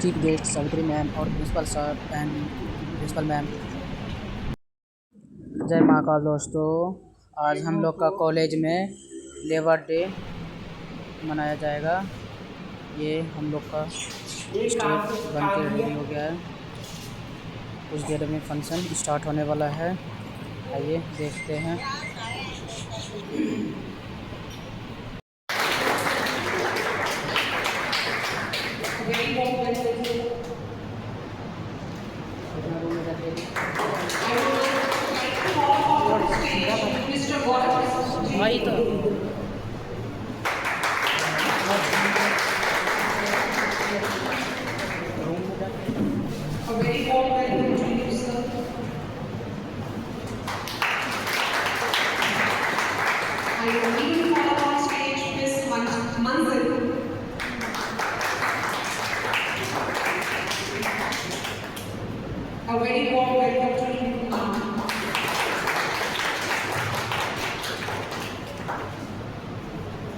Chief guest Savitri ma'am और principal sir and principal ma'am. जय महाकाल दोस्तों, आज हम लोग का कॉलेज में लेबर डे मनाया जाएगा। ये हम लोग का स्टेज बन के रेडी हो गया है। कुछ देर में फंक्शन स्टार्ट होने वाला है। आइए देखते हैं। वही तो A very warm welcome to you, sir. I even call on stage Miss Manzil. A very warm welcome to you, ma'am.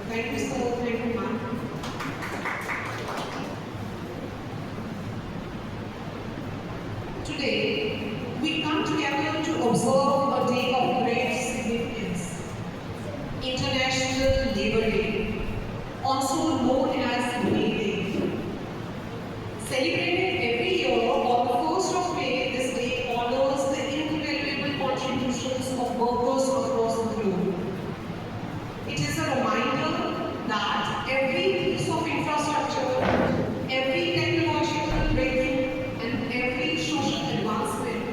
Thank you, sir. Thank you, ma'am. Today, we come together to observe a day of great significance, International Labour Day, also known as May Day. Celebrated every year on the 1st of May, this day honors the invaluable contributions of workers across the globe. It is a reminder that every piece of infrastructure, every technological breakthrough, and every social advancement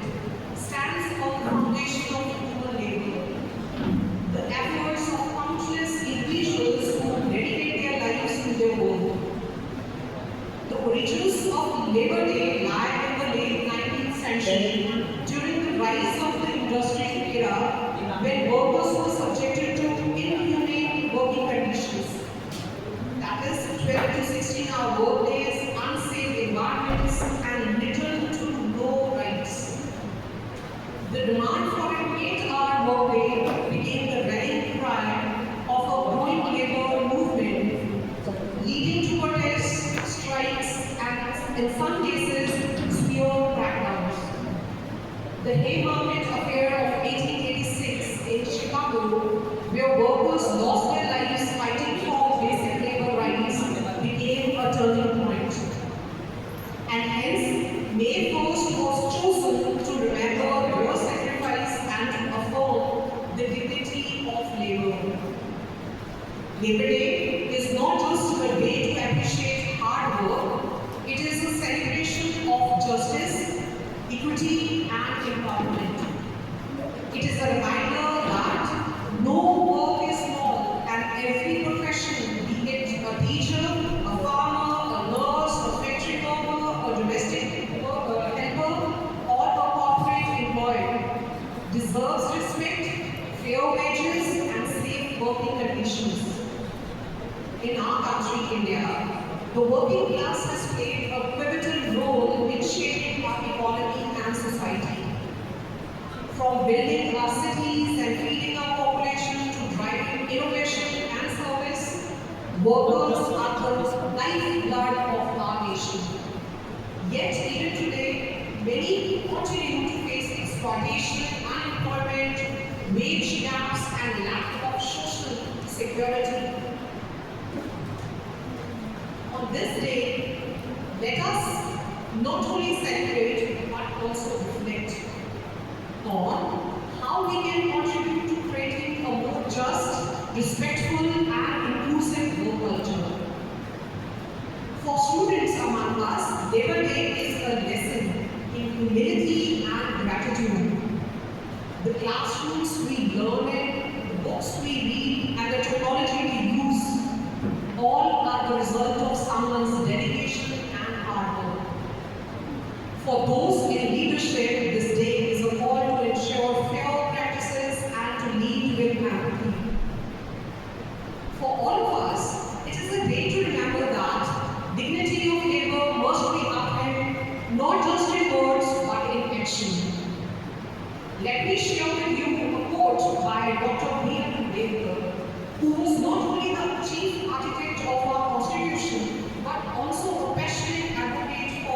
stands on the foundation of human labor. The efforts of countless individuals who dedicate their lives to their work. The origins of Labour Day lie in the late 19th century during the rise of the industrial era when workers were subjected to inhumane working conditions. That is 12 to 16-hour work days, unsafe environments, and little to no rights. The demand for an 8-hour workday became the rallying cry of a growing labor movement, leading to protests, strikes, and in some cases, severe crackdowns. The Haymarket Affair of 1886 in Chicago, where workers lost their lives fighting for basic labor rights, became a turning point. And hence, May 1st was chosen to remember their sacrifice and to affirm the dignity of labor. Labor Day is not just a day to appreciate hard work, it is a celebration of justice, equity, and empowerment. It is a reminder that no work is small and every profession, be it a teacher, a farmer, a nurse, a factory worker, a domestic helper, or a corporate employee, deserves respect, fair wages, and safe working conditions. In our country, India, the working class has played a pivotal role in shaping our economy and society. From building our cities and feeding our population to driving innovation and service, workers are the lifeblood of our nation. Yet, even today, many continue to face exploitation, unemployment, wage gaps, and lack of social security. On this day, let us not only celebrate but also reflect on how we can contribute to creating a more just, respectful, and inclusive work culture. For students among us, Labor Day is a lesson in humility and gratitude. The classrooms we learn in, the books we read, and the technology we use all are the result of someone's dedication and hard work. For those in leadership, this day is a call to ensure fair practices and to lead with empathy. For all of us, it is a day to remember that dignity of labor must be upheld not just in words but in action. Let me share with you a quote by Dr. B.R. Ambedkar, who was not only the chief architect of our constitution but also a passionate advocate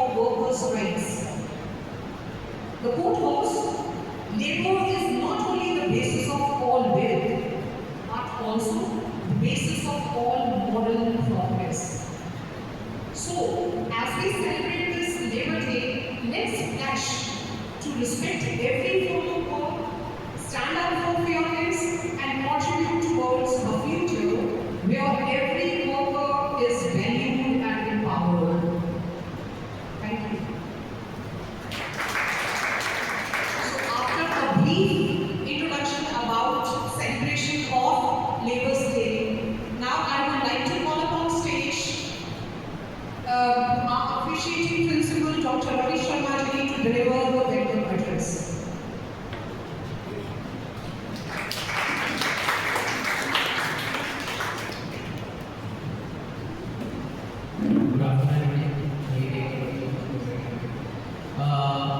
The quote was, labor is not only the basis of all wealth, but also the basis of all moral progress. So, as we celebrate this Labor Day, let's pledge to respect every form of work, stand up for fairness, and contribute towards a future where every worker is valued and empowered. Thank you. So after a brief introduction about celebration of Labour's Day, now I would like to call upon stage our appreciating principal Dr. Ravi Sharma ji to deliver the welcome address. Good afternoon,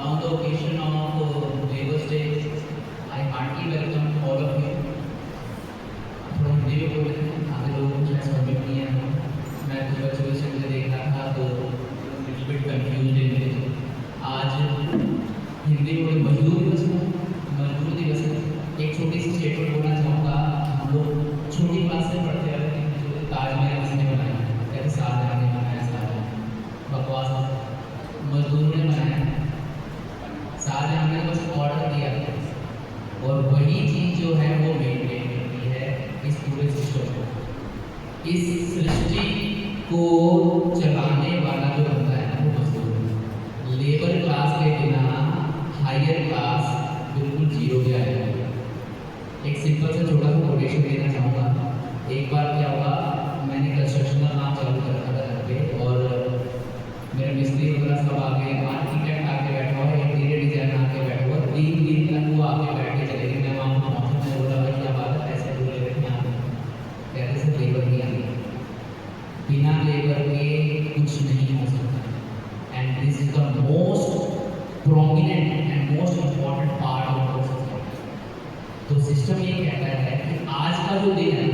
on the occasion of Labour's Day, I heartily welcome all of you. थोड़ा हिंदी में बोल रहे हैं, आधे लोगों को शायद समझ में नहीं आया। मैं कुछ बच्चों के सामने देख रहा था तो लिटिल बिट कंफ्यूज्ड थे। आज हिंदी में मजदूर दिवस है, मजदूर दिवस है। एक छोटी सी स्टेटमेंट बोलना चाहूँगा। हम लोग छोटी क्लास से पढ़ते आ रहे हैं कि ताजमहल किसने बनाया, कहते शाहजहां ने बनाया। शाहजहां बकवास, मजदूरों ने बनाया। शाहजहां ने बस ऑर्डर दिया और वही चीज़ जो है वो मेंटेन करती है इस पूरे सिस्टम को। इस सृष्टि को चलाने वाला जो बंदा है ना वो मजदूर है। लेबर क्लास के बिना हायर क्लास बिल्कुल जीरो पे आएगा। एक सिंपल सा छोटा सा कोटेशन देना चाहूँगा। एक बार क्या हुआ, मैंने कंस्ट्रक्शन का काम चालू कर रखा था घर पे और मेरे मिस्त्री वगैरह सब आके, आर्किटेक्ट आके बैठा हुआ, इंटीरियर डिजाइनर आके बैठा हुआ। 3 दिन तक वो आके बैठ के चले गए। मैं वहाँ पर पहुँचा, मैं बोला भाई क्या बात है, ऐसे बोल रहे थे यहाँ पे, कहते से लेबर नहीं आती, बिना लेबर के कुछ नहीं हो सकता। And this is the most prominent and most important part of the system. तो सिस्टम ये कहता है कि आज का जो दिन है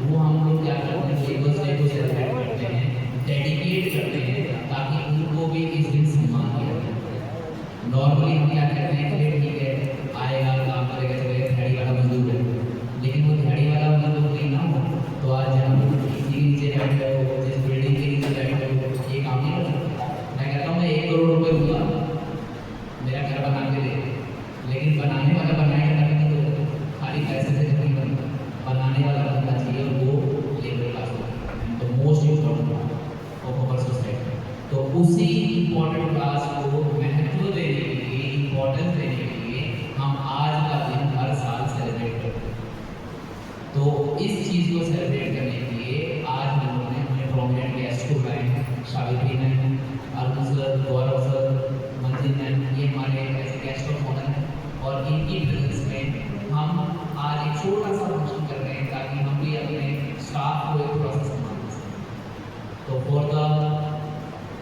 वो हम लोग क्या करते हैं, लेबर्स डे को सेलिब्रेट करते हैं, डेडिकेट करते हैं ताकि उनको भी इस दिन सम्मान दिया जाए। नॉर्मली हम क्या कहते हैं कि ठीक है आएगा काम करेगा चलेगा, दिहाड़ी वाला मजदूर है, लेकिन वो दिहाड़ी वाला मजदूर नहीं ना हो तो आज हम किसी के नीचे बैठे हो, जिस बिल्डिंग के नीचे बैठे हो, ये काम नहीं कर सकते। मैं कहता हूँ मैं 1 करोड़ रुपये दूंगा, मेरा घर बना के दे, लेकिन बनाने वाला बनाएगा तभी तो, खाली पैसे से नहीं बनता। बनाने वाला बनना चाहिए और वो लेबर क्लास होगा। तो most important of our society. तो उसी इम्पोर्टेंट क्लास को महत्व देने के लिए, इम्पोर्टेंस देने के लिए हम आज का दिन हर साल सेलिब्रेट करते हैं। तो इस चीज़ को सेलिब्रेट करने के लिए आज हम लोगों ने अपने प्रोमिनेंट गेस्ट को बुलाए हैं। सावित्री मैम, अरुण सर, गौरव सर, मंजिल मैम, ये हमारे ऐसे गेस्ट ऑफ ऑनर हैं और इनकी प्रेजेंस में हम आज एक छोटा सा फंक्शन कर रहे हैं ताकि हम भी अपने स्टाफ को एक थोड़ा सा सम्मान दे सकें। तो for the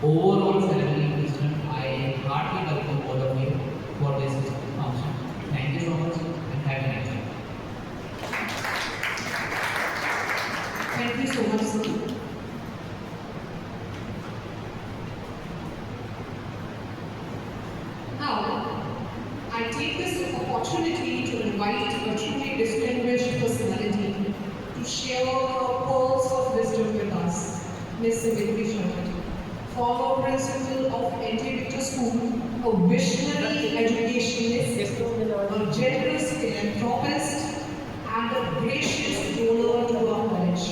overall ceremony system, I heartily welcome all of you for this function. Thank you so much and have a nice day. Thank you so much, sir. Now, I take this opportunity to invite a truly distinguished personality to share her pearls of wisdom with us, Ms. Savitri Sharma, former principal of N.T. Victor School, a visionary educationist, a generous philanthropist, and a gracious donor to our college.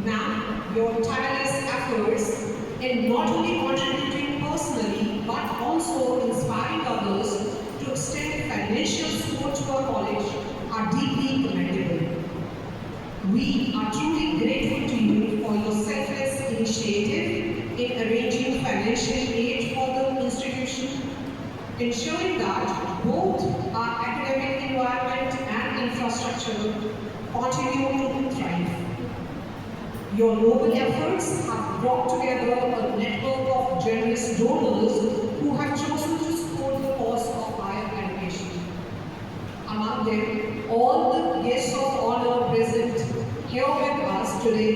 Ma'am, your tireless efforts in not only contributing personally but also inspiring others to extend financial support to our college are deeply commendable. We are truly grateful to you for your selfless initiative in arranging financial aid for the institution, ensuring that both our academic environment and infrastructure continue to thrive. Your noble efforts have brought together a network of generous donors who have chosen to support the cause of higher education. Among them, all the guests of honor present here with us today,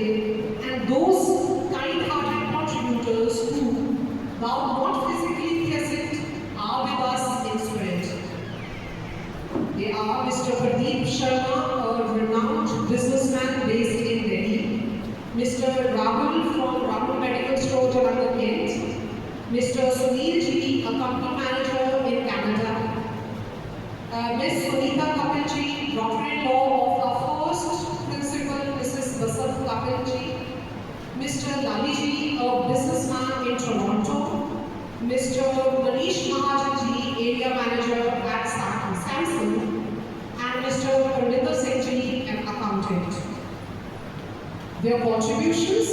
and those kind-hearted contributors who, while not physically present, are with us in accountant, Mr. Sunil G, a company manager in Canada, Ms. Sunita Kapil Ji, daughter-in-law of our first principal, Mrs. Basant Kapil Ji, Mr. Lali Ji, a businessman in Toronto, Mr. Manish Mahajan Ji, area manager at Samsung, and Mr. Parminder Singh Ji, an accountant. Their contributions,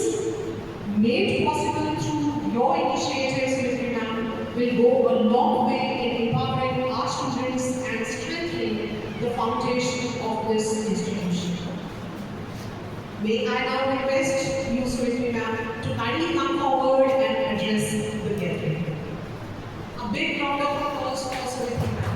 made possible through your initiatives, Mithri Ma'am, will go a long way in empowering our students and strengthening the foundation of this institution. May I now request you, Mithri Ma'am, to kindly come forward and address the gathering. A big round of applause for Mithri Ma'am.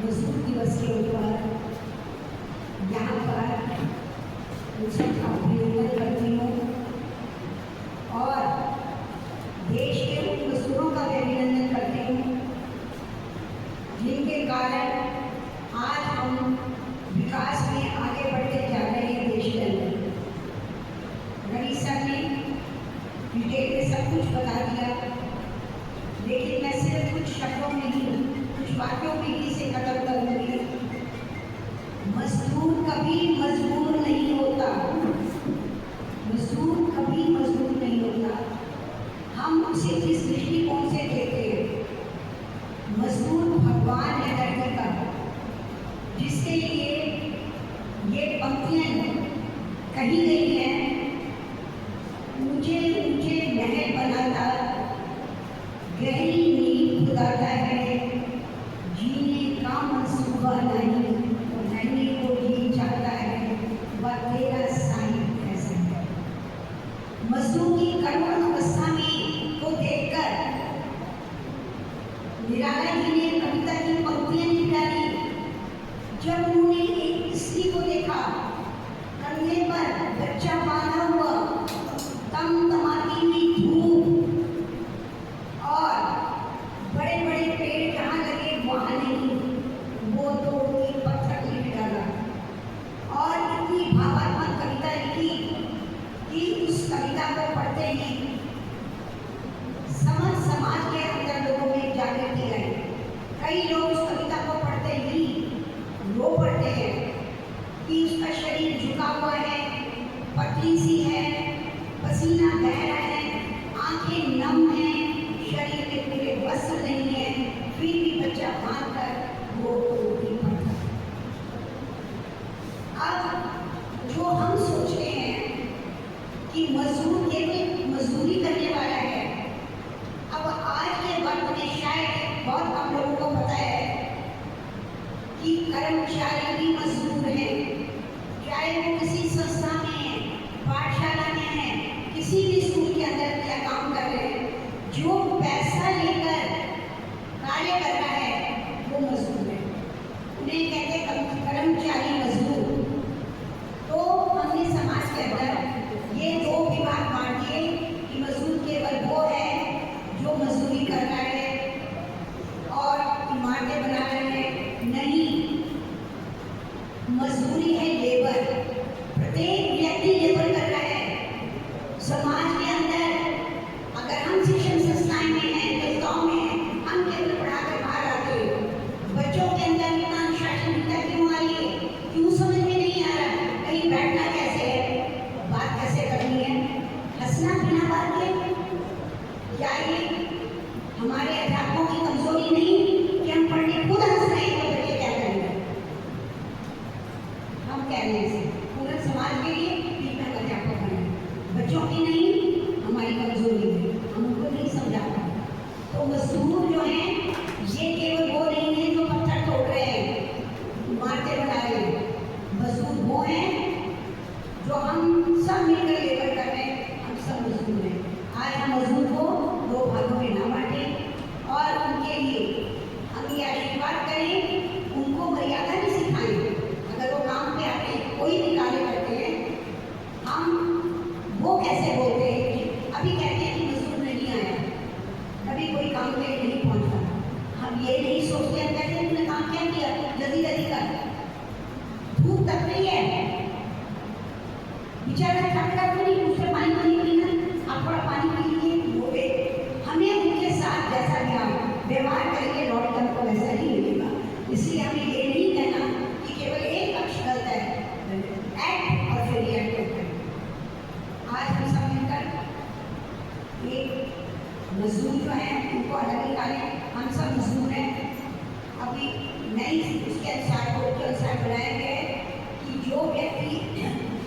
मजदूर दिवस के ऊपर यहाँ पर सबका अभिनंदन करती हूँ और देश के उन मजदूरों का भी अभिनंदन करती हूँ जिनके कारण आज हम विकास में आगे बढ़ते जा रहे हैं। देश के अंदर रवि सर ने डिटेल में सब कुछ बता दिया, लेकिन मैं सिर्फ कुछ शब्दों में ही कुछ वाक्यों में ही से खत्म करूंगी। मजदूर कभी मजबूर नहीं होता, मजदूर कभी मजबूर नहीं होता। हम उसे जिस दृष्टिकोण से देखते हैं, मजदूर भगवान है धरती का, जिसके लिए ये पंक्तियां कही गई हैं। ऊंचे ऊंचे महल बनाता, गहरी नींद खुदाता है, जीने का मंसूबा नहीं, रहने को जी चाहता है, वह तेरा साईं कैसा है। मजदूर की करुण अवस्था में को देखकर निराला जी ने कविता की पंक्तियां निकाली। जब उन्होंने एक स्त्री को देखा, कंधे पर बच्चा बांधा हुआ, तमतमाती हुई धूप और बड़े बड़े पेड़ जहाँ लगे वहाँ नहीं, वो तो एक पत्थर लिख डाला और इतनी भावात्मक कविता लिखी कि उस कविता को पढ़ते ही समाज के अंदर लोगों में जागृति आई। कई लोग उस कविता को पढ़ते ही रो पड़ते हैं कि उसका शरीर झुका हुआ है, पतली सी है, पसीना बह रहा है, आंखें नम हैं, शरीर के पूरे वस्त्र नहीं है, फिर भी बच्चा बांध कर वो रोटी पड़ता। अब जो हम सोचते हैं कि मजदूर केवल मजदूरी करने वाला है, अब आज के वक्त में शायद बहुत कम लोगों को पता है कि कर्मचारी भी मजदूर हैं, चाहे वो किसी संस्था में है, पाठशाला में है, किसी भी स्कूल के अंदर क्या काम कर रहे हैं, जो पैसा लेकर कार्य कर रहा है वो मजदूर है। उन्हें कहते हैं कर्मचारी मजदूर। तो हमने समाज के अंदर ये दो विभाग बांट दिए कि मजदूर केवल वो है जो मजदूरी कर रहा है और इमारतें बना रहे हैं। नहीं, मजदूरी है लेबर, प्रत्येक व्यक्ति लेबर कर रहा है। समाज के अंदर अगर हम शिक्षण संस्थाएं में हैं, संस्थाओं में हैं, हम केवल पढ़ाकर बाहर आते हैं, बच्चों के अंदर इतना अनुशासनहीनता क्यों आई है, क्यों समझ में नहीं आ रहा, कहीं बैठना कैसे है, बात कैसे करनी है, हंसना बिना बात के, क्या ये हमारे अध्यापकों की कमजोरी नहीं कि हम पढ़ के खुद हंस रहे हैं तो बच्चे क्या करेंगे। हम कह रहे हैं पूरे समाज के लिए कि हम अध्यापक बने, बच्चों की नहीं हमारी कमजोरी है, हम उनको नहीं समझा पाए। तो मजदूर जो हैं ये केवल वो नहीं है जो पत्थर तोड़ रहे हैं, इमारतें बना रहे हैं। मजदूर वो हैं जो हम सब मिलकर लेबर कर रहे हैं, हम सब मजदूर हैं। आज हम मजदूर को दो भागों में ना बांटें और उनके लिए हम ये आशीर्वाद करें, उनको मर्यादा भी सिखाएं। अगर वो काम पे आते हैं, कोई भी कार्य करते हैं, हम वो कैसे बोलते हैं, अभी कहते हैं कि मजदूर नहीं आया, कभी कोई काम पे नहीं पहुंचा। हम ये नहीं सोचते, हम कहते हैं तुमने काम क्या किया, जल्दी जल्दी कर, धूप तक नहीं है, बेचारा थक कर तो नहीं, उससे पानी नहीं पीना, आप थोड़ा पानी पी लीजिए, वो पे हमें उनके साथ जैसा भी आप व्यवहार करेंगे लौट कर को वैसा ही मिलेगा। इसलिए हमें ये नहीं कहना कि केवल एक पक्ष गलत है, एक्ट और फिर रिएक्ट करते हैं। आज हम सब मिलकर एक मजदूर जो है उनको अलग निकालें, हम सब मजदूर हैं। अभी नई उसके अनुसार कोर्ट के अनुसार बनाया गया है कि जो व्यक्ति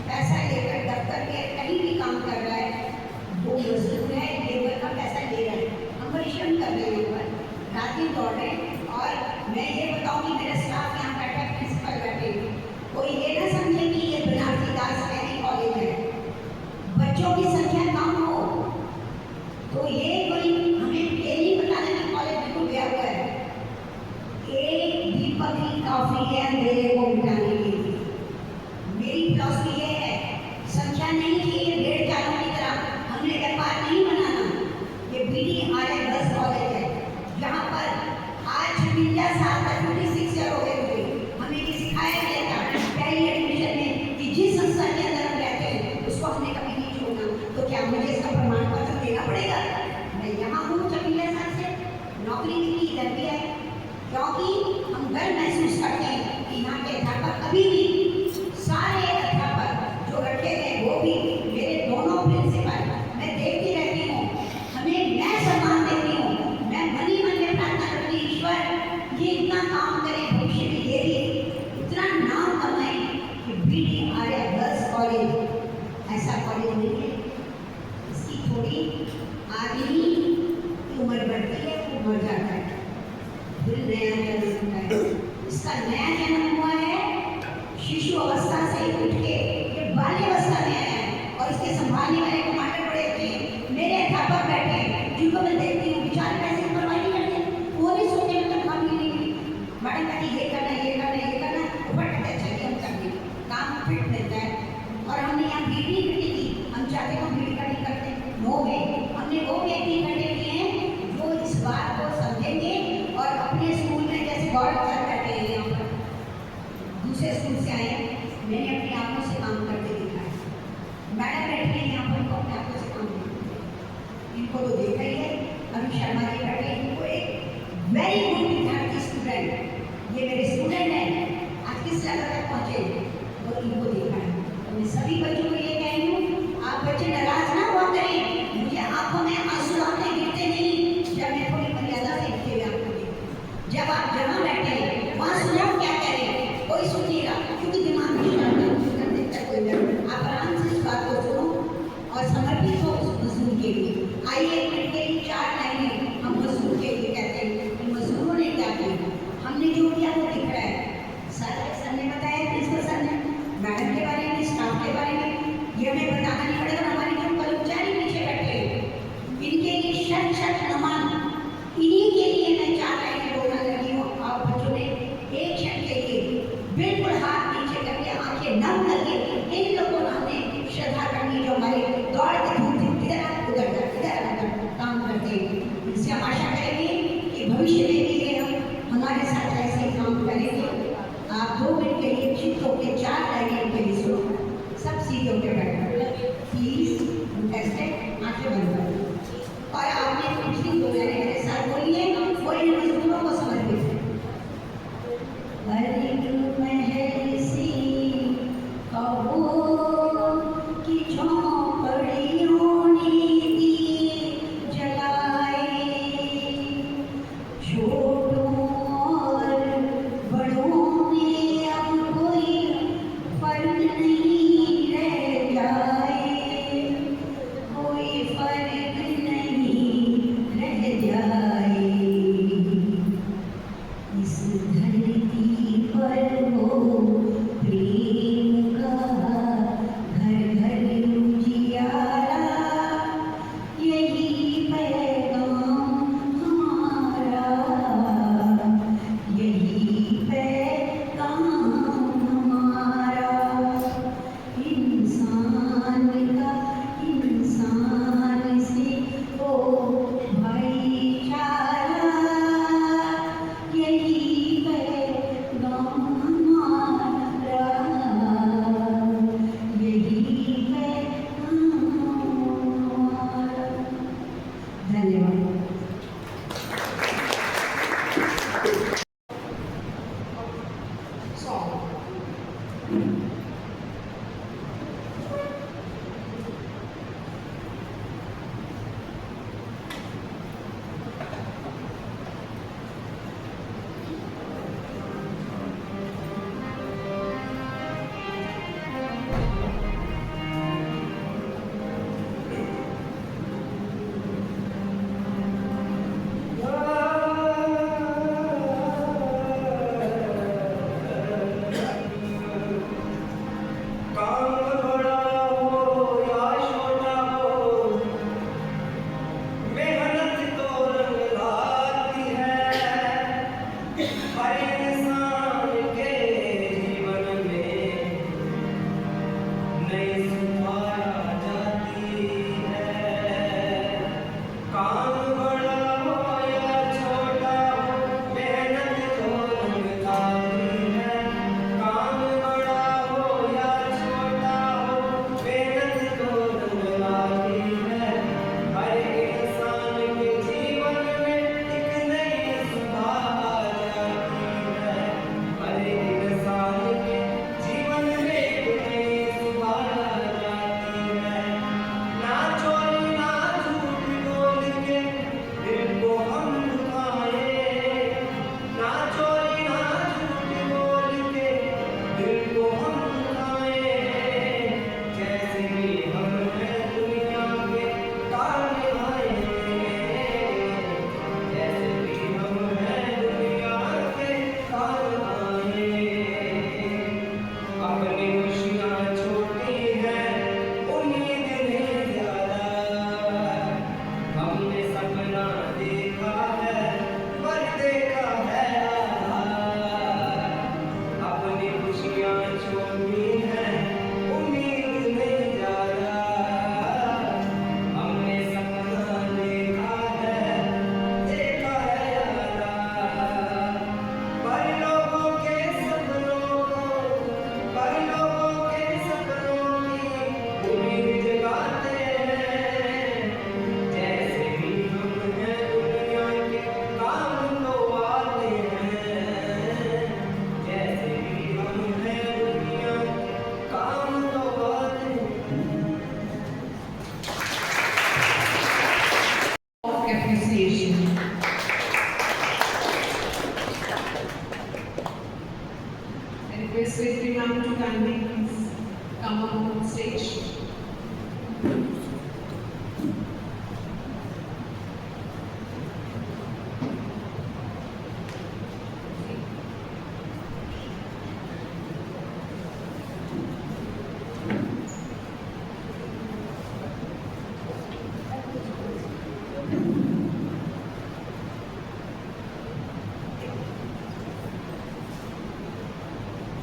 पैसा लेकर दफ्तर में कहीं भी काम कर रहा है वो मजदूर है, लेबर का पैसा ले रहा है। हम परिश्रम कर रहे हैं ऊपर, रात दिन दौड़ रहे हैं। और मैं ये बताऊंगी, मेरा स्टाफ यहाँ बैठा है, प्रिंसिपल बैठे, कोई ये ना समझे कि ये बनारसी दास कैदी कॉलेज है, बच्चों की संख्या कम हो तो ये कोई हमें ये नहीं बताना कि कॉलेज बिल्कुल गया हुआ है। एक दीपक ही काफी है अंधेरे को मिटाने के लिए। मेरी फिलॉसफी ये है, संख्या नहीं चाहिए भेड़ चालों की तरह, हमने व्यापार नहीं बनाना। ये BD-RS कॉलेज है जहाँ पर आज 56 साल तक 56 ईयर हो गए मुझे, हमें ये सिखाया गया था पहली एडमिशन में कि जिस संस्था के अंदर हम रहते हैं उसको हमने कभी नहीं छोड़ना। तो क्या मुझे इसका प्रमाण पत्र देना पड़ेगा? मैं यहाँ हूँ 56 साल से, नौकरी मेरी इधर भी है, क्योंकि हम गर्व महसूस करते हैं कि यहाँ के अध्यापक अभी भी सारे अध्यापक जो रखे गए वो भी मेरे दोनों प्रिंसिपल मैं देखती रहती हूँ, हमें मैं सम्मान देती हूँ। मैं मन ही मन में प्रार्थना करती हूँ, ईश्वर ये इतना काम करे, भविष्य में ये इतना नाम कमाए कि BD-RS कॉलेज ऐसा कॉलेज नहीं है। इसकी थोड़ी आदमी की उम्र बढ़ती है तो मर जाता है, फिर नया जन्म होता है। इसका नया जन्म हुआ है शिशु अवस्था से उठ के ये बाल्यावस्था में आया है। और इसके संभालने वाले कमांडर बड़े अच्छे हैं, मेरे अध्यापक बैठे हैं जिनको मैं देखती हूँ, बेचारे पैसे की परवाह नहीं करते, वो नहीं सोचते मतलब काम मिलेगी, मैडम कहती ये करना ये करना ये करना, ऊपर कहते अच्छा कि हम कर देंगे, काम फिट मिलता है। और हमने यहाँ BD इकट्ठी की, हम चाहते हैं हम BD इकट्ठी करते नो वे, हमने वो व्यक्ति इकट्ठे किए हैं जो इस बात को समझेंगे और अपने स्कूल में जैसे गौरव सर बैठे हैं यहाँ पर, दूसरे स्कूल से आए, मैंने अपनी आंखों से काम करते देखा है। मैडम बैठी है यहाँ पर, इनको अपने आंखों से काम करते हैं, इनको तो देखा ही है। अभी शर्मा जी बैठे, इनको एक वेरी गुड विद्यार्थी स्टूडेंट, ये मेरे स्टूडेंट हैं, आज किस लेवल तक पहुँचे और इनको देखा है। तो मैं सभी बच्चों को ये कह रही हूँ, आप बच्चे नाराज ना हुआ करें, मुझे आंखों में आंसू आते गिरते नहीं जब मैं थोड़ी मर्यादा से लिखते हुए आपको देखती। जब आप जहाँ बैठे वहाँ सुनो क्या कह रहे हैं, कोई सुनिएगा क्योंकि दिमाग में आप आराम से इस बात को सुनो और समर्पित हो उस मजदूर के लिए। आइए एक मिनट के लिए 4 लाइनें हम मजदूर के लिए कहते हैं कि मजदूरों ने क्या किया, हमने जो किया वो दिख रहा है। सर ने बताया, प्रिंसिपल सर ने, मैडम के बारे में, स्टाफ के बारे में, ये हमें बताना नहीं पड़ेगा। हमारे जो कर्मचारी पीछे बैठे हैं इनके लिए शत शत नमन, इन्हीं के लिए मैं 4 लाइनें बोलना लगी हूँ। आप बच्चों ने एक क्षण के लिए बिल्कुल हाथ नीचे करके आंखें नम करके इन लोगों ने हमें श्रद्धा करनी, जो हमारे दौड़ते धूपते इधर उधर काम करते हैं। इससे हम आशा करेंगे कि भविष्य में भी ये हमारे साथ ऐसे काम करेंगे। आप 2 मिनट के लिए चित्तों के 4 लाइनें के लिए सुनो, सब सीधे के बैठो प्लीज, इंटरेस्टेड, आंखें बंद करो और आपने पिछली 2 लाइनें मेरे साथ बोलिए और इन मजदूरों को समर्पित है। महल सी कहो कि झोंपड़ियों ने दी जलाए, request Srivri ma'am to kindly please come up on stage.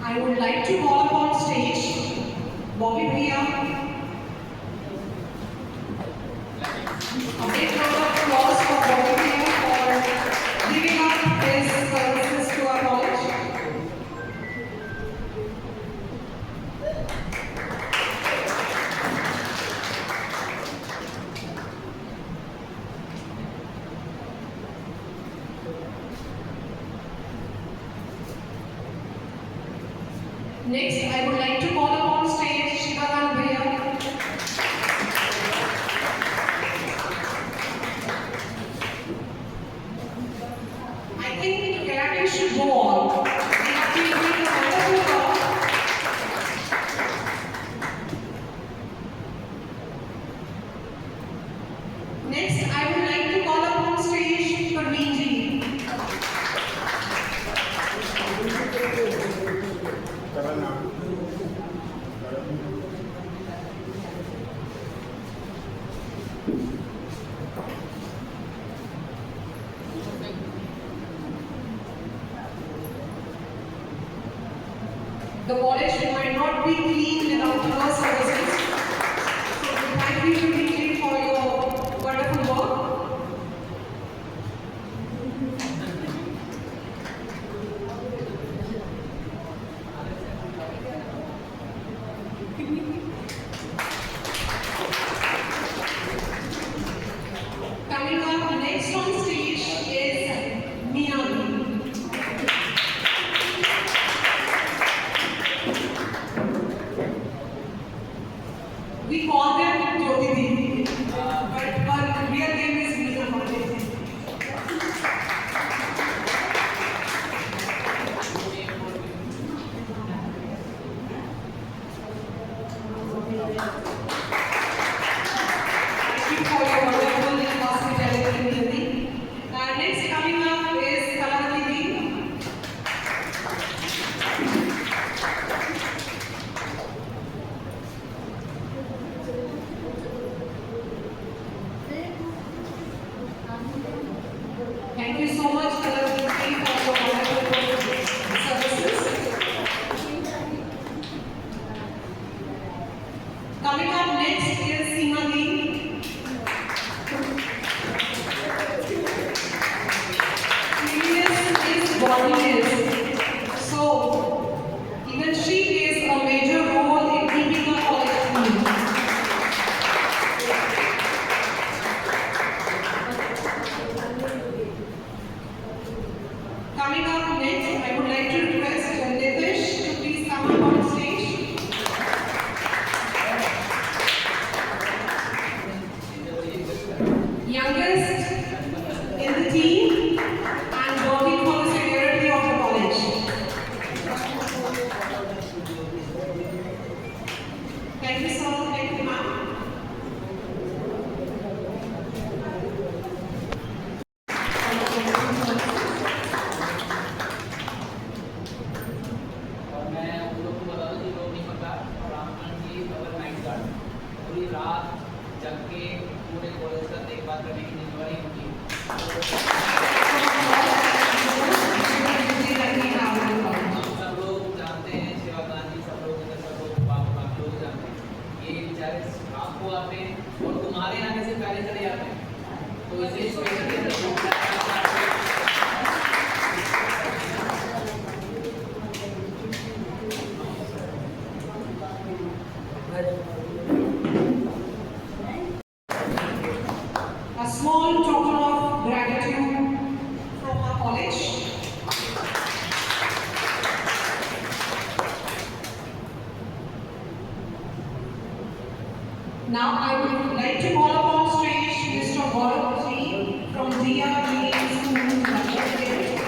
I would like to call upon stage Bobby Bhaiya. A big round of applause for Bobby Bhaiya for giving up his services to our college. Next, I would like to call upon stage Shivakant Bhaiya. I think character should go on. They have been doing a wonderful job. Next, I would like to call upon stage Parveen ji. The college might not be clean without your services. So thank you Shivakant for your wonderful work. Coming up next on stage is Mia. We call them Jyoti Didi, but her real name is Meena Pandey. Thank you for your wonderful hospitality in Hindi. Next coming up is Kalavati Didi. Thank you so much, Kalavati Didi, for your wonderful services. Coming up next is Seema Dee. Cleanliness is godliness. So, even she plays a major role in keeping our college clean. Coming up next, I would like to request Nitish to please come up on stage. Youngest in the team and working for the security of the college. Thank you so much. Thank you, ma'am. और मैं उन लोग को बता दूँ कि लोग नहीं पता ब्राह्मण जी अगर नाइट गार्ड पूरी रात जग के पूरे कॉलेज का देखभाल करने की जिम्मेवारी उनकी सब लोग जानते हैं शिवाकांत जी सब लोग बाकी लोग जानते हैं ये बेचारे रात को आते हैं और तुम्हारे आने से पहले चले जाते हैं तो इसलिए specially A small token of gratitude from our college. Now I would like to call upon stage Mr. Gaurav Ji from DRD School.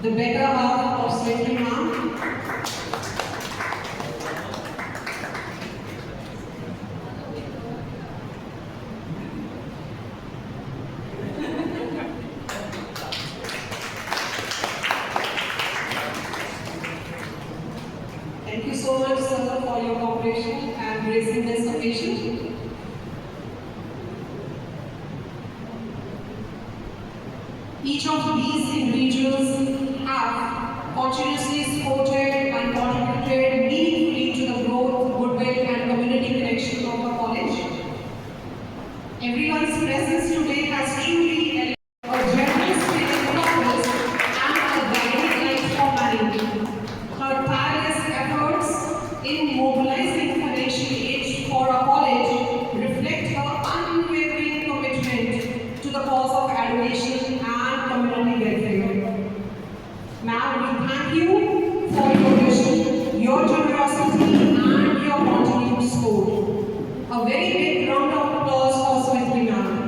the better half of Swetri ma'am. Thank you so much, sir, for your cooperation and gracing this occasion. Each of these individuals have continuously supported and contributed meaningfully to the growth, goodwill, and community connection of our college. Everyone's presence today has truly elevated a generous spirit of progress and a guiding light for many. Her tireless efforts in mobilizing financial aid for our college reflect her unwavering commitment to the cause of education and community welfare. Ma'am, we thank you for your vision, your generosity, and your continued support. A very big round of applause for Swetri ma'am.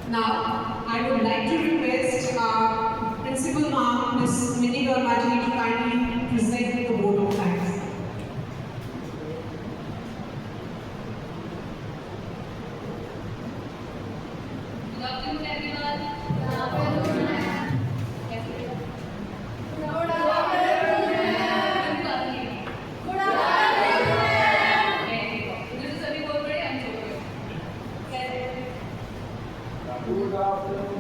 Now, I would like to request our Principal Ma'am, Ms. Minnie Garmaji, to kindly present the vote of thanks. Good afternoon, everyone. Good afternoon, ma'am. Yes, ma'am. Good afternoon, ma'am. Good afternoon. Good afternoon, ma'am. Very good. This is सभी बोल रहे हैं, हम चुप हैं. कैसे? Good afternoon.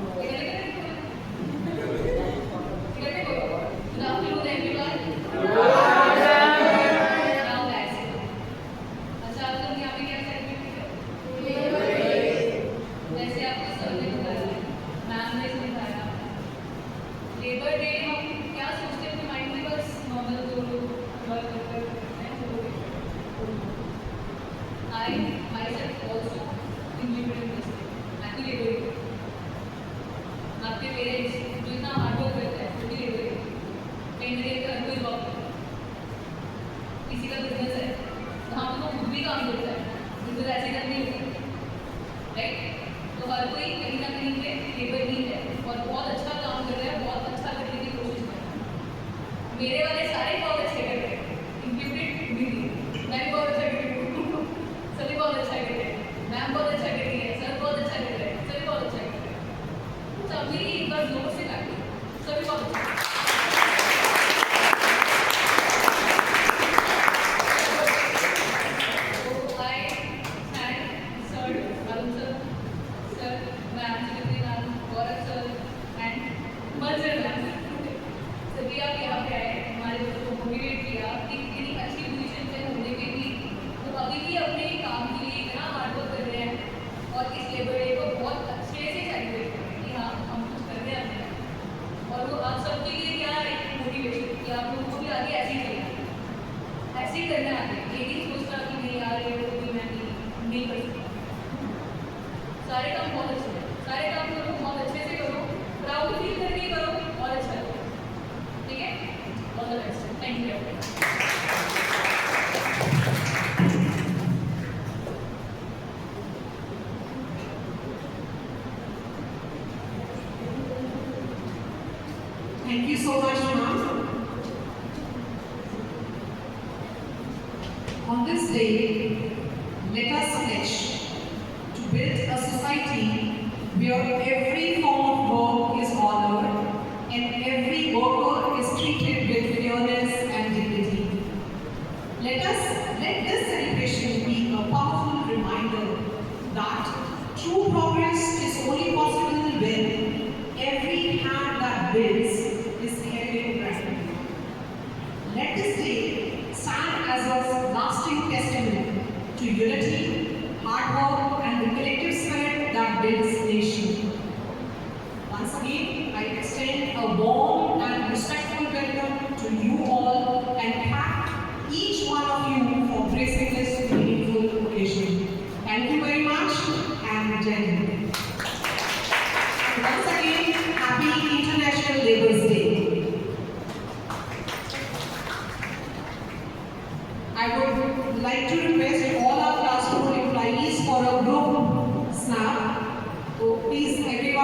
इकट्ठे बोलो. Good afternoon, everyone. Good afternoon. Now that's it. अच्छा, आप लोग यहाँ पे क्या सेलिब्रेट कर रहे हो? जैसे आपको सर ने बताया, मैम ने सिखाया, लेबर डे हम क्या सोचते हैं अपने माइंड में, बस नॉर्मल जो लोग वर्क करते हैं I myself also included in this happy labour day. आपके पेरेंट्स जो इतना हार्ड वर्क करते हैं वो भी लेबर डे कहीं ना कहीं हर कोई जॉब करता है, किसी का बिजनेस है तो हम लोग खुद भी काम करता है, बिजनेस ऐसे कर नहीं होता, राइट? तो हर कोई कहीं ना कहीं पे लेबर नीड है और बहुत अच्छा काम कर रहा है, बहुत अच्छा करने की कोशिश कर रहा है. मेरे वाले सारे बहुत अच्छे कर रहे हैं, इंक्लूडेड मी. मैं भी बहुत अच्छा कर रही हूँ, सभी बहुत अच्छा कर रहे हैं, मैम बहुत अच्छा कर रही है, सर बहुत अच्छा कर रहे हैं, सभी बहुत अच्छा कर रहे हैं. सभी एक बार जोर से काटिए, सभी बहुत अच्छा. So I thank Sir Arun sir, Sir Ma'am Sujati ma'am, Gaurav sir and Manzar ma'am. सभी आप यहाँ पे आए, हमारे बच्चों को मोटिवेट किया कि इतनी अच्छी पोजीशन पे होने पे भी वो अभी भी अपने काम के लिए इतना हार्ड वर्क कर रहे हैं और इस लेबर डे को बहुत अच्छे से सेलिब्रेट कर रहे हैं कि हाँ हम कुछ करने आते हैं. और वो आप सबके लिए क्या है मोटिवेशन कि आप लोगों को भी आगे ऐसे ही करना है, ऐसे ही करना है. ये नहीं सोचना कि नहीं यार ये तो भी मैं नहीं कर सकता. सारे काम बहुत अच्छे हैं, सारे काम करो, बहुत अच्छे से करो, प्राउड फील करके करो और अच्छा करो. ठीक है? All the best. Thank you everyone. Thank you so much, ma'am. On this day, let us pledge to build a society where every form of work is honored and every worker is treated with fairness and dignity. Let this celebration be a powerful reminder that true progress is only possible when every hand that builds is held in gratitude. Let this day stand as a lasting testament to unity, hard work, and the collective spirit that builds nation. Once again, I extend a warm and respectful welcome to you all and thank each one of you for gracing this meaningful occasion. Thank you very much and Jai Hind. Once again, Happy International Labour's Day. I would like to request all our classroom employees for a group snap. So please, everyone.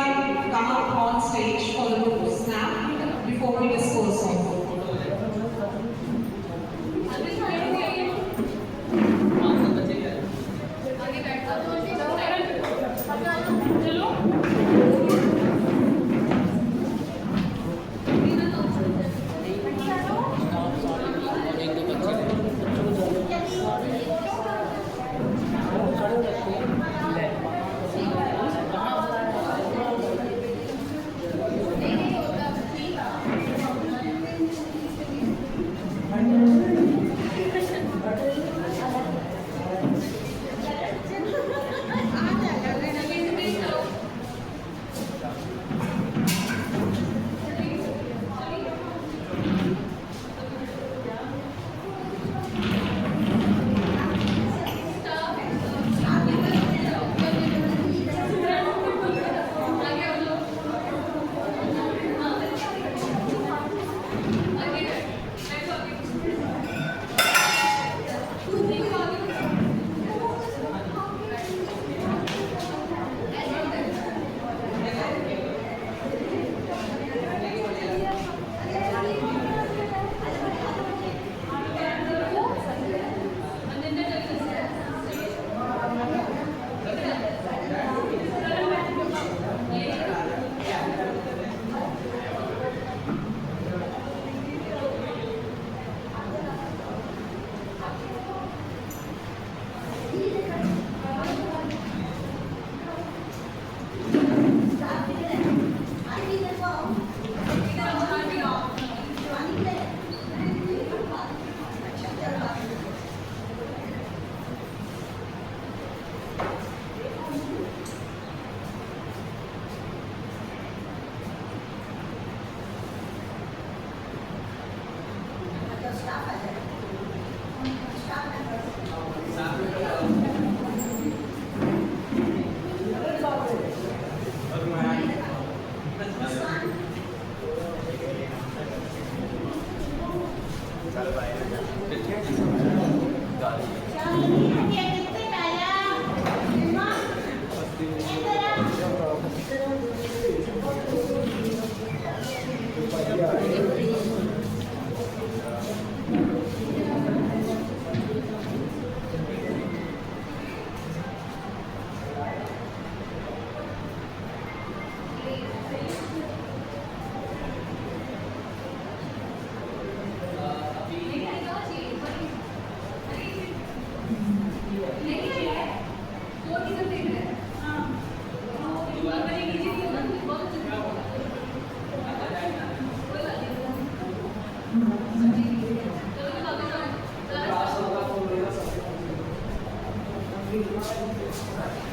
Good afternoon.